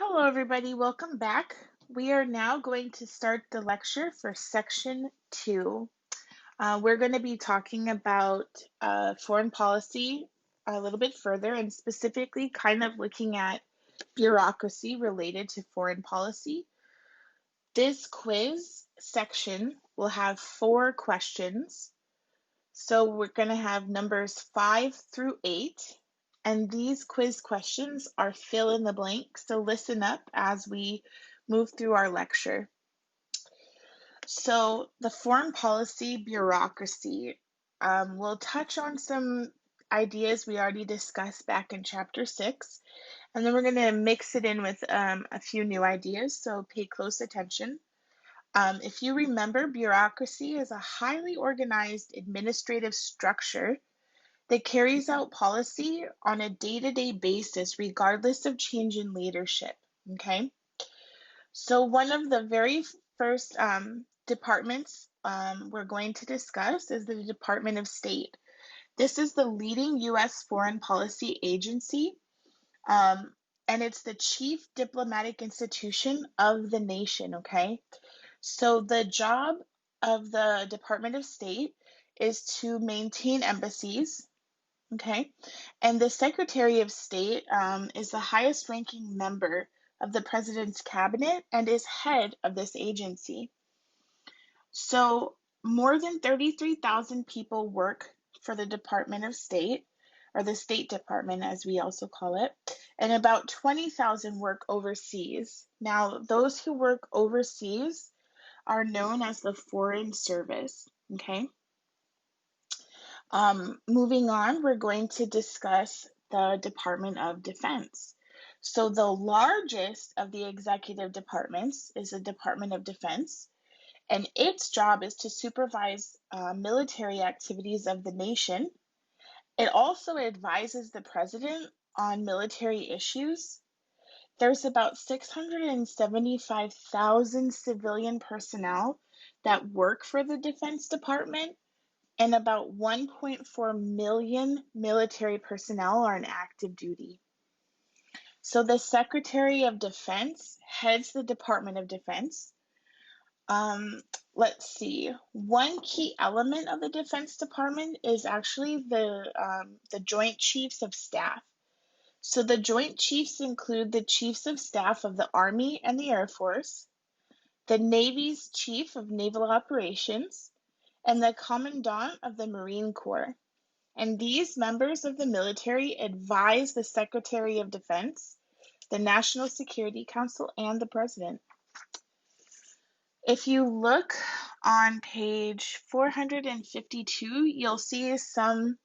Hello, everybody. Welcome back. We are now going to start the lecture for section 2. We're going to be talking about foreign policy a little bit further and specifically kind of looking at bureaucracy related to foreign policy. This quiz section will have 4 questions. So we're going to have numbers 5 through 8. And these quiz questions are fill in the blank, so listen up as we move through our lecture. So the foreign policy bureaucracy, we'll touch on some ideas we already discussed back in chapter 6, and then we're going to mix it in with a few new ideas, so pay close attention. If you remember, bureaucracy is a highly organized administrative structure that carries out policy on a day-to-day basis, regardless of change in leadership, okay? So one of the very first departments we're going to discuss is the Department of State. This is the leading U.S. foreign policy agency, and it's the chief diplomatic institution of the nation, okay? So the job of the Department of State is to maintain embassies, okay, and the Secretary of State is the highest ranking member of the President's cabinet and is head of this agency. So more than 33,000 people work for the Department of State, or the State Department as we also call it, and about 20,000 work overseas. Now, those who work overseas are known as the Foreign Service, okay? Moving on, we're going to discuss the Department of Defense. So the largest of the executive departments is the Department of Defense, and its job is to supervise military activities of the nation. It also advises the president on military issues. There's about 675,000 civilian personnel that work for the Defense Department, and about 1.4 million military personnel are on active duty. So the Secretary of Defense heads the Department of Defense. Let's see. One key element of the Defense Department is actually the Joint Chiefs of Staff. So the Joint Chiefs include the Chiefs of Staff of the Army and the Air Force, the Navy's Chief of Naval Operations, and the Commandant of the Marine Corps. And these members of the military advise the Secretary of Defense, the National Security Council, and the President. If you look on page 452, you'll see some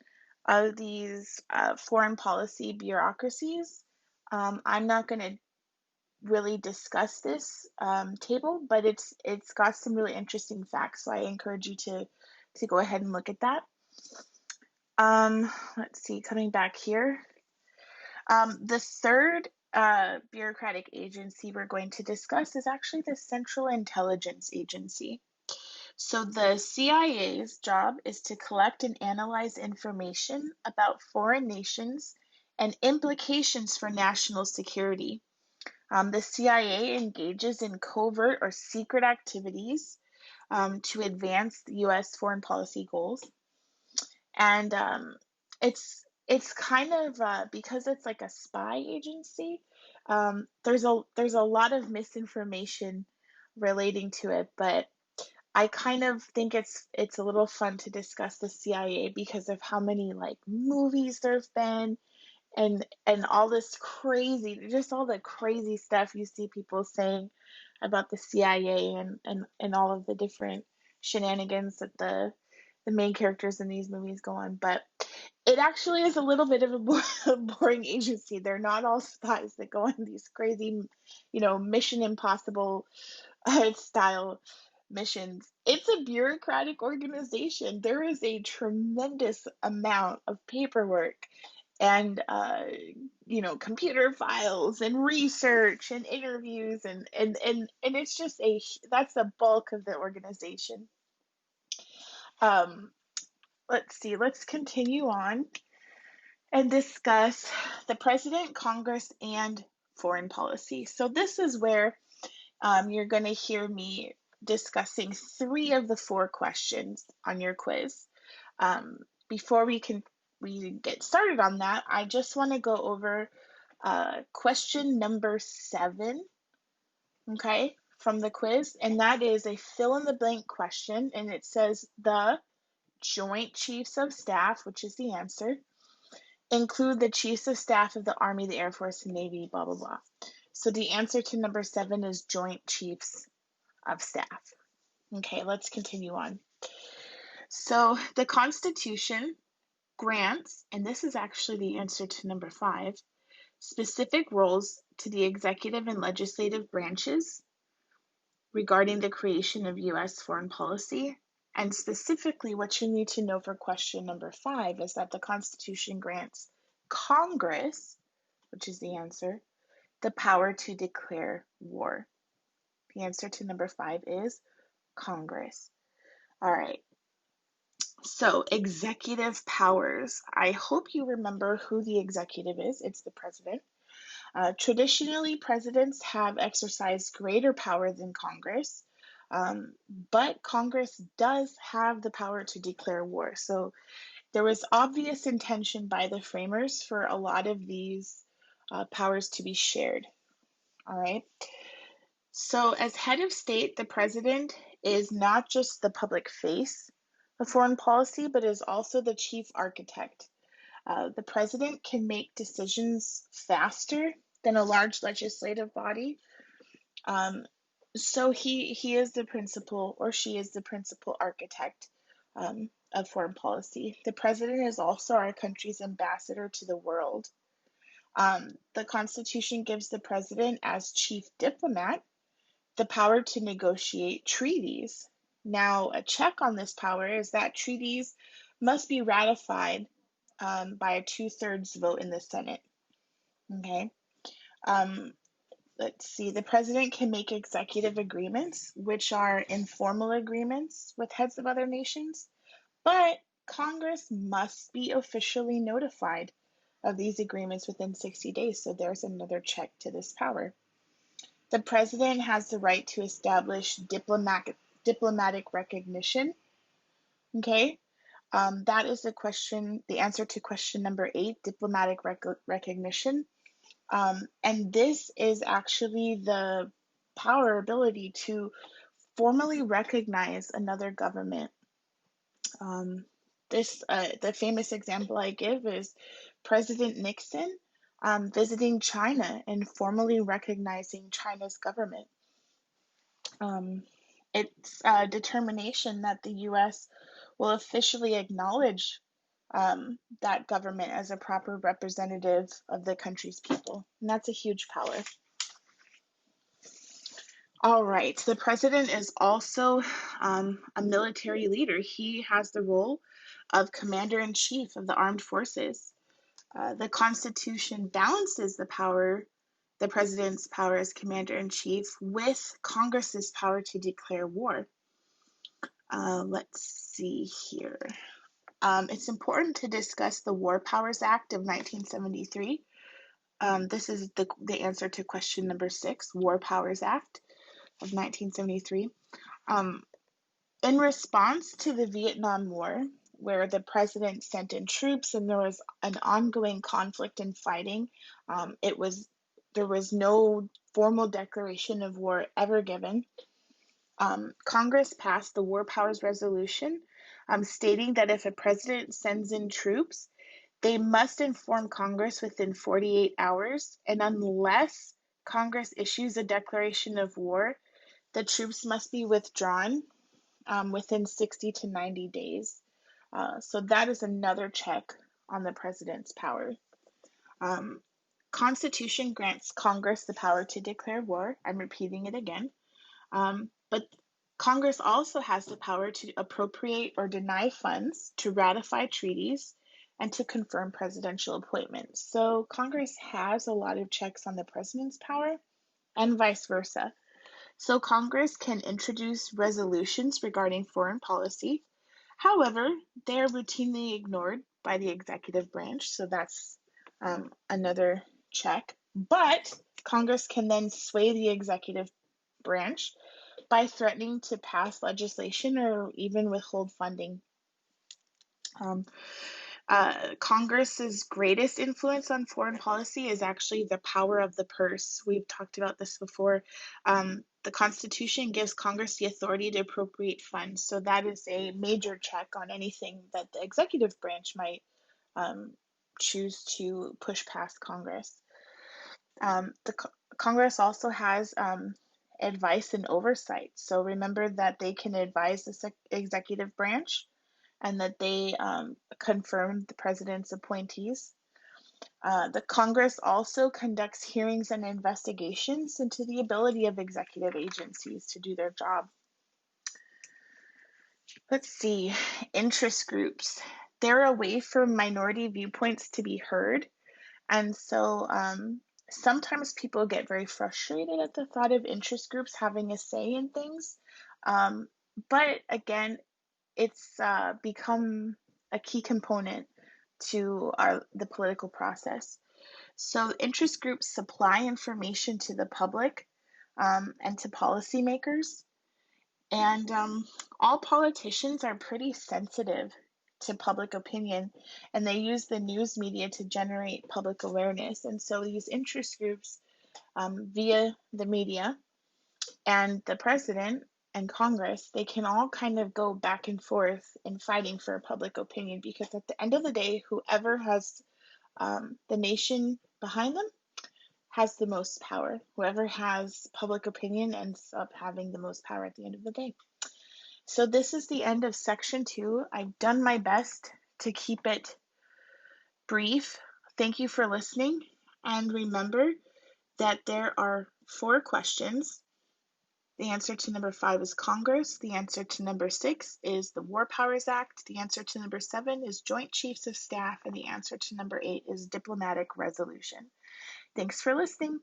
of these foreign policy bureaucracies. I'm not going to really discuss this table, but it's got some really interesting facts, so I encourage you to go ahead and look at that. Let's see, coming back here. The third bureaucratic agency we're going to discuss is actually the Central Intelligence Agency. So the CIA's job is to collect and analyze information about foreign nations and implications for national security. The CIA engages in covert or secret activities to advance the U.S. foreign policy goals. And it's kind of because it's like a spy agency. There's a lot of misinformation relating to it, but I kind of think it's a little fun to discuss the CIA because of how many like movies there've been and all this crazy, just all the crazy stuff you see people saying about the CIA and all of the different shenanigans that the main characters in these movies go on. But it actually is a little bit of a boring agency. They're not all spies that go on these crazy, Mission Impossible style missions. It's a bureaucratic organization. There is a tremendous amount of paperwork and computer files and research and interviews and it's just that's the bulk of the organization. Let's see, let's continue on and discuss the president, Congress, and foreign policy. So this is where you're going to hear me discussing 3 of the 4 questions on your quiz. Before we get started on that, I just want to go over question number 7, okay, from the quiz, and that is a fill in the blank question, and it says the Joint Chiefs of Staff, which is the answer, include the Chiefs of Staff of the Army, the Air Force, and Navy, blah, blah, blah. So the answer to number 7 is Joint Chiefs of Staff. Okay, let's continue on. So the Constitution grants, and this is actually the answer to number 5, specific roles to the executive and legislative branches regarding the creation of U.S. foreign policy. And specifically, what you need to know for question number 5 is that the Constitution grants Congress, which is the answer, the power to declare war. The answer to number 5 is Congress. All right. So, executive powers. I hope you remember who the executive is. It's the president. Traditionally, presidents have exercised greater power than Congress, but Congress does have the power to declare war. So there was obvious intention by the framers for a lot of these powers to be shared. All right. So, as head of state, the president is not just the public face of foreign policy, but is also the chief architect. The president can make decisions faster than a large legislative body. So he is the principal, or she is the principal architect of foreign policy. The president is also our country's ambassador to the world. The Constitution gives the president, as chief diplomat, the power to negotiate treaties. Now, a check on this power is that treaties must be ratified by a 2/3 vote in the Senate. Okay. Let's see. The president can make executive agreements, which are informal agreements with heads of other nations, but Congress must be officially notified of these agreements within 60 days. So there's another check to this power. The president has the right to establish diplomatic recognition. Okay, that is the answer to question number 8, diplomatic recognition. And this is actually the ability to formally recognize another government. The famous example I give is President Nixon visiting China and formally recognizing China's government. It's a determination that the U.S. will officially acknowledge that government as a proper representative of the country's people. And that's a huge power. All right, the president is also a military leader. He has the role of commander-in-chief of the armed forces. The Constitution balances the president's power as commander-in-chief with Congress's power to declare war. Let's see here. It's important to discuss the War Powers Act of 1973. This is the answer to question number 6, War Powers Act of 1973. In response to the Vietnam War, where the president sent in troops and there was an ongoing conflict and fighting, there was no formal declaration of war ever given. Congress passed the War Powers Resolution, stating that if a president sends in troops, they must inform Congress within 48 hours, and unless Congress issues a declaration of war, the troops must be withdrawn within 60 to 90 days. So that is another check on the president's power. Constitution grants Congress the power to declare war. I'm repeating it again. But Congress also has the power to appropriate or deny funds, to ratify treaties, and to confirm presidential appointments. So Congress has a lot of checks on the president's power and vice versa. So Congress can introduce resolutions regarding foreign policy. However, they are routinely ignored by the executive branch. So that's another check. But Congress can then sway the executive branch by threatening to pass legislation or even withhold funding. Um, Congress's greatest influence on foreign policy is actually the power of the purse. We've talked about this before. The Constitution gives Congress the authority to appropriate funds, so that is a major check on anything that the executive branch might um, choose to push past Congress. Congress also has advice and oversight. So remember that they can advise the executive branch and that they confirm the president's appointees. The Congress also conducts hearings and investigations into the ability of executive agencies to do their job. Let's see, interest groups. They're a way for minority viewpoints to be heard. And so sometimes people get very frustrated at the thought of interest groups having a say in things. But again, it's become a key component to the political process. So interest groups supply information to the public and to policymakers. And all politicians are pretty sensitive to public opinion, and they use the news media to generate public awareness. And so these interest groups, via the media and the president and Congress, they can all kind of go back and forth in fighting for public opinion, because at the end of the day, whoever has the nation behind them has the most power. Whoever has public opinion ends up having the most power at the end of the day. So this is the end of section 2. I've done my best to keep it brief. Thank you for listening. And remember that there are 4 questions. The answer to number 5 is Congress. The answer to number 6 is the War Powers Act. The answer to number 7 is Joint Chiefs of Staff. And the answer to number 8 is diplomatic resolution. Thanks for listening.